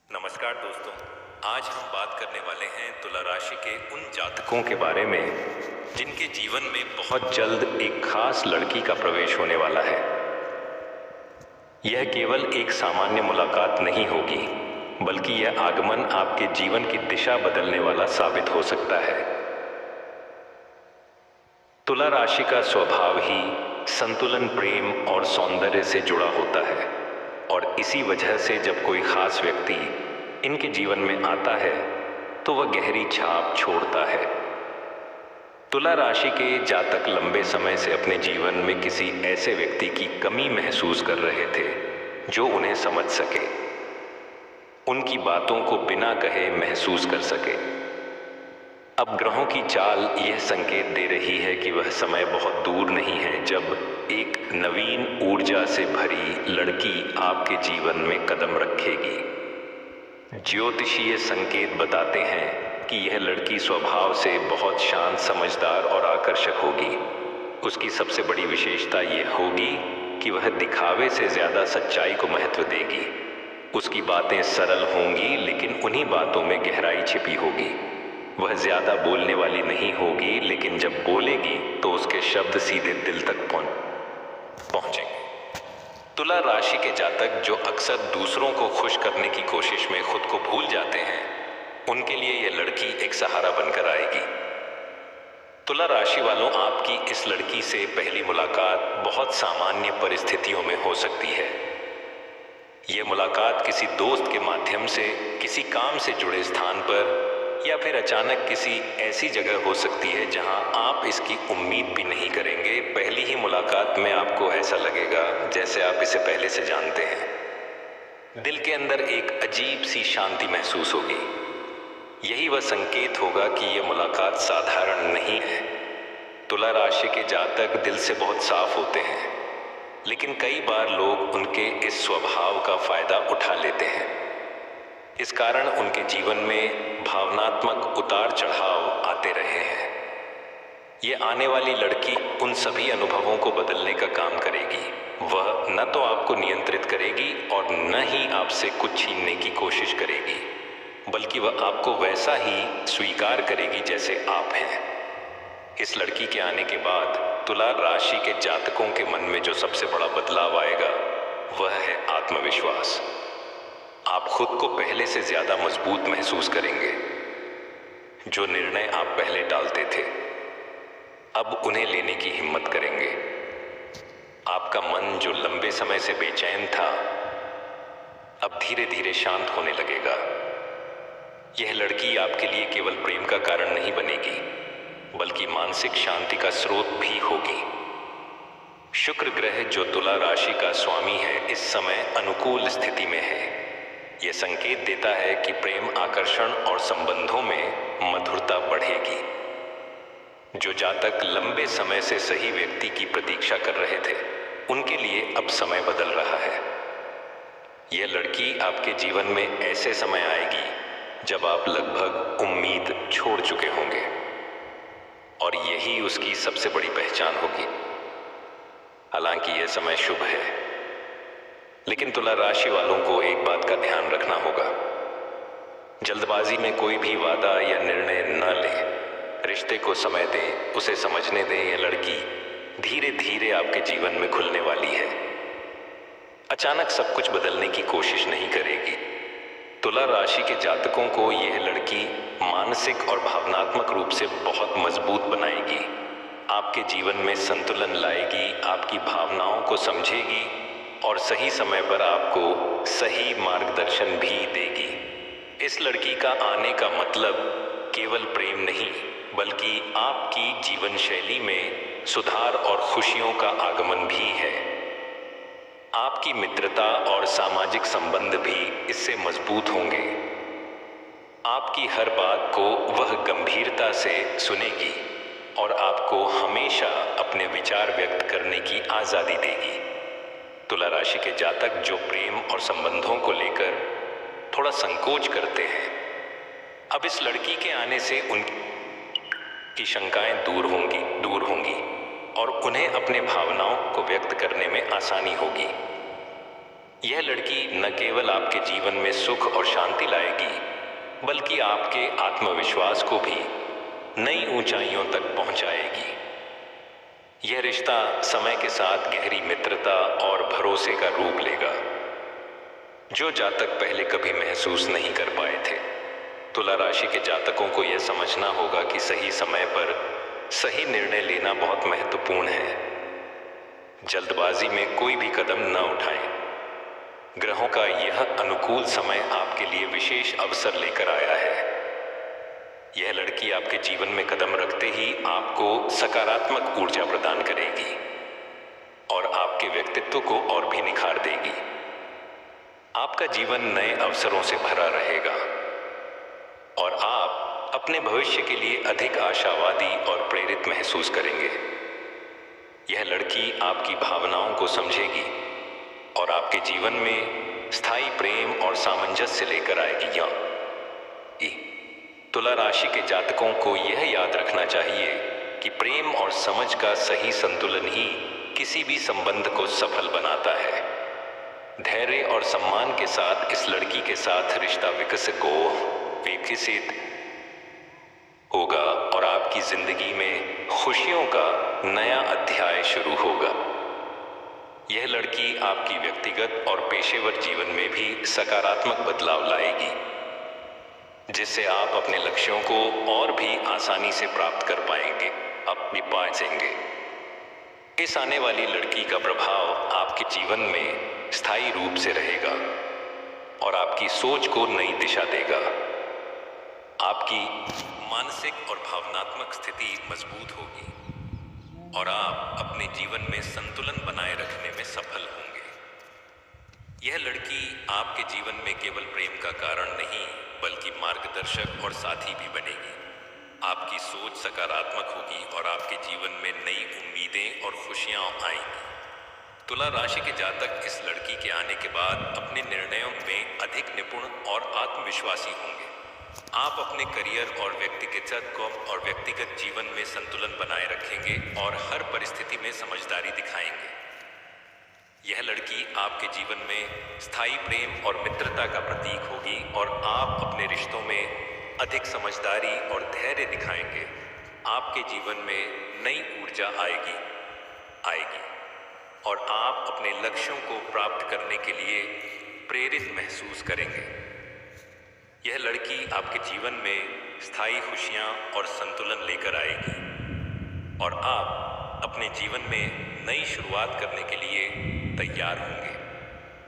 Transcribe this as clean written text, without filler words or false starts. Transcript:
नमस्कार दोस्तों। आज हम बात करने वाले हैं तुला राशि के उन जातकों के बारे में जिनके जीवन में बहुत जल्द एक खास लड़की का प्रवेश होने वाला है। यह केवल एक सामान्य मुलाकात नहीं होगी, बल्कि यह आगमन आपके जीवन की दिशा बदलने वाला साबित हो सकता है। तुला राशि का स्वभाव ही संतुलन, प्रेम और सौंदर्य से जुड़ा होता है, और इसी वजह से जब कोई खास व्यक्ति इनके जीवन में आता है तो वह गहरी छाप छोड़ता है। तुला राशि के जातक लंबे समय से अपने जीवन में किसी ऐसे व्यक्ति की कमी महसूस कर रहे थे जो उन्हें समझ सके, उनकी बातों को बिना कहे महसूस कर सके। अब ग्रहों की चाल यह संकेत दे रही है कि वह समय बहुत दूर नहीं है जब एक नवीन ऊर्जा से भरी लड़की आपके जीवन में कदम रखेगी। ज्योतिषीय संकेत बताते हैं कि यह लड़की स्वभाव से बहुत शांत, समझदार और आकर्षक होगी। उसकी सबसे बड़ी विशेषता यह होगी कि वह दिखावे से ज्यादा सच्चाई को महत्व देगी। उसकी बातें सरल होंगी, लेकिन उन्हीं बातों में गहराई छिपी होगी। वह ज्यादा बोलने वाली नहीं होगी, लेकिन जब बोलेगी तो उसके शब्द सीधे दिल तक पहुंचेंगे। तुला राशि के जातक जो अक्सर दूसरों को खुश करने की कोशिश में खुद को भूल जाते हैं, उनके लिए यह लड़की एक सहारा बनकर आएगी। तुला राशि वालों, आपकी इस लड़की से पहली मुलाकात बहुत सामान्य परिस्थितियों में हो सकती है। यह मुलाकात किसी दोस्त के माध्यम से, किसी काम से जुड़े स्थान पर, या फिर अचानक किसी ऐसी जगह हो सकती है जहां आप इसकी उम्मीद भी नहीं करेंगे। पहली ही मुलाकात में आपको ऐसा लगेगा जैसे आप इसे पहले से जानते हैं। दिल के अंदर एक अजीब सी शांति महसूस होगी। यही वह संकेत होगा कि यह मुलाकात साधारण नहीं है। तुला राशि के जातक दिल से बहुत साफ होते हैं, लेकिन कई बार लोग उनके इस स्वभाव का फायदा उठा लेते हैं। इस कारण उनके जीवन में भावनात्मक उतार चढ़ाव आते रहे हैं। ये आने वाली लड़की उन सभी अनुभवों को बदलने का काम करेगी। वह न तो आपको नियंत्रित करेगी और न ही आपसे कुछ छीनने की कोशिश करेगी, बल्कि वह आपको वैसा ही स्वीकार करेगी जैसे आप हैं। इस लड़की के आने के बाद तुला राशि के जातकों के मन में जो सबसे बड़ा बदलाव आएगा वह है आत्मविश्वास। आप खुद को पहले से ज्यादा मजबूत महसूस करेंगे। जो निर्णय आप पहले टालते थे, अब उन्हें लेने की हिम्मत करेंगे। आपका मन जो लंबे समय से बेचैन था, अब धीरे धीरे शांत होने लगेगा। यह लड़की आपके लिए केवल प्रेम का कारण नहीं बनेगी, बल्कि मानसिक शांति का स्रोत भी होगी। शुक्र ग्रह जो तुला राशि का स्वामी है, इस समय अनुकूल स्थिति में है। यह संकेत देता है कि प्रेम, आकर्षण और संबंधों में मधुरता बढ़ेगी। जो जातक लंबे समय से सही व्यक्ति की प्रतीक्षा कर रहे थे, उनके लिए अब समय बदल रहा है। यह लड़की आपके जीवन में ऐसे समय आएगी जब आप लगभग उम्मीद छोड़ चुके होंगे, और यही उसकी सबसे बड़ी पहचान होगी। हालांकि यह समय शुभ है, लेकिन तुला राशि वालों को एक बात का ध्यान रखना होगा। जल्दबाजी में कोई भी वादा या निर्णय न लें। रिश्ते को समय दें, उसे समझने दें। यह लड़की धीरे धीरे आपके जीवन में खुलने वाली है। अचानक सब कुछ बदलने की कोशिश नहीं करेगी। तुला राशि के जातकों को यह लड़की मानसिक और भावनात्मक रूप से बहुत मजबूत बनाएगी। आपके जीवन में संतुलन लाएगी, आपकी भावनाओं को समझेगी और सही समय पर आपको सही मार्गदर्शन भी देगी। इस लड़की का आने का मतलब केवल प्रेम नहीं, बल्कि आपकी जीवन शैली में सुधार और खुशियों का आगमन भी है। आपकी मित्रता और सामाजिक संबंध भी इससे मजबूत होंगे। आपकी हर बात को वह गंभीरता से सुनेगी और आपको हमेशा अपने विचार व्यक्त करने की आजादी देगी। तुला राशि के जातक जो प्रेम और संबंधों को लेकर थोड़ा संकोच करते हैं, अब इस लड़की के आने से उनकी शंकाएं दूर होंगी और उन्हें अपने भावनाओं को व्यक्त करने में आसानी होगी। यह लड़की न केवल आपके जीवन में सुख और शांति लाएगी, बल्कि आपके आत्मविश्वास को भी नई ऊंचाइयों तक पहुंचाएगी। यह रिश्ता समय के साथ गहरी मित्रता और भरोसे का रूप लेगा, जो जातक पहले कभी महसूस नहीं कर पाए थे। तुला राशि के जातकों को यह समझना होगा कि सही समय पर सही निर्णय लेना बहुत महत्वपूर्ण है। जल्दबाजी में कोई भी कदम न उठाएं। ग्रहों का यह अनुकूल समय आपके लिए विशेष अवसर लेकर आया है। यह लड़की आपके जीवन में कदम रखते ही आपको सकारात्मक ऊर्जा प्रदान करेगी और आपके व्यक्तित्व को और भी निखार देगी। आपका जीवन नए अवसरों से भरा रहेगा और आप अपने भविष्य के लिए अधिक आशावादी और प्रेरित महसूस करेंगे। यह लड़की आपकी भावनाओं को समझेगी और आपके जीवन में स्थायी प्रेम और सामंजस्य लेकर आएगी। तुला राशि के जातकों को यह याद रखना चाहिए कि प्रेम और समझ का सही संतुलन ही किसी भी संबंध को सफल बनाता है। धैर्य और सम्मान के साथ इस लड़की के साथ रिश्ता विकसित होगा और आपकी जिंदगी में खुशियों का नया अध्याय शुरू होगा। यह लड़की आपकी व्यक्तिगत और पेशेवर जीवन में भी सकारात्मक बदलाव लाएगी, जिससे आप अपने लक्ष्यों को और भी आसानी से प्राप्त कर पाएंगे। इस आने वाली लड़की का प्रभाव आपके जीवन में स्थायी रूप से रहेगा और आपकी सोच को नई दिशा देगा। आपकी मानसिक और भावनात्मक स्थिति मजबूत होगी और आप अपने जीवन में संतुलन बनाए रखने में सफल होंगे। यह लड़की आपके जीवन में केवल प्रेम का कारण नहीं, बल्कि मार्गदर्शक और साथी भी बनेगी। आपकी सोच सकारात्मक होगी और आपके जीवन में नई उम्मीदें और खुशियां आएंगी। तुला राशि के जातक इस लड़की के आने के बाद अपने निर्णयों में अधिक निपुण और आत्मविश्वासी होंगे। आप अपने करियर और व्यक्तिगत जीवन में संतुलन बनाए रखेंगे और हर परिस्थिति में समझदारी दिखाएंगे। यह लड़की आपके जीवन में स्थायी प्रेम और मित्रता का प्रतीक होगी और आप अपने रिश्तों में अधिक समझदारी और धैर्य दिखाएंगे। आपके जीवन में नई ऊर्जा आएगी और आप अपने लक्ष्यों को प्राप्त करने के लिए प्रेरित महसूस करेंगे। यह लड़की आपके जीवन में स्थायी खुशियां और संतुलन लेकर आएगी और आप अपने जीवन में नई शुरुआत करने के लिए तैयार होंगे।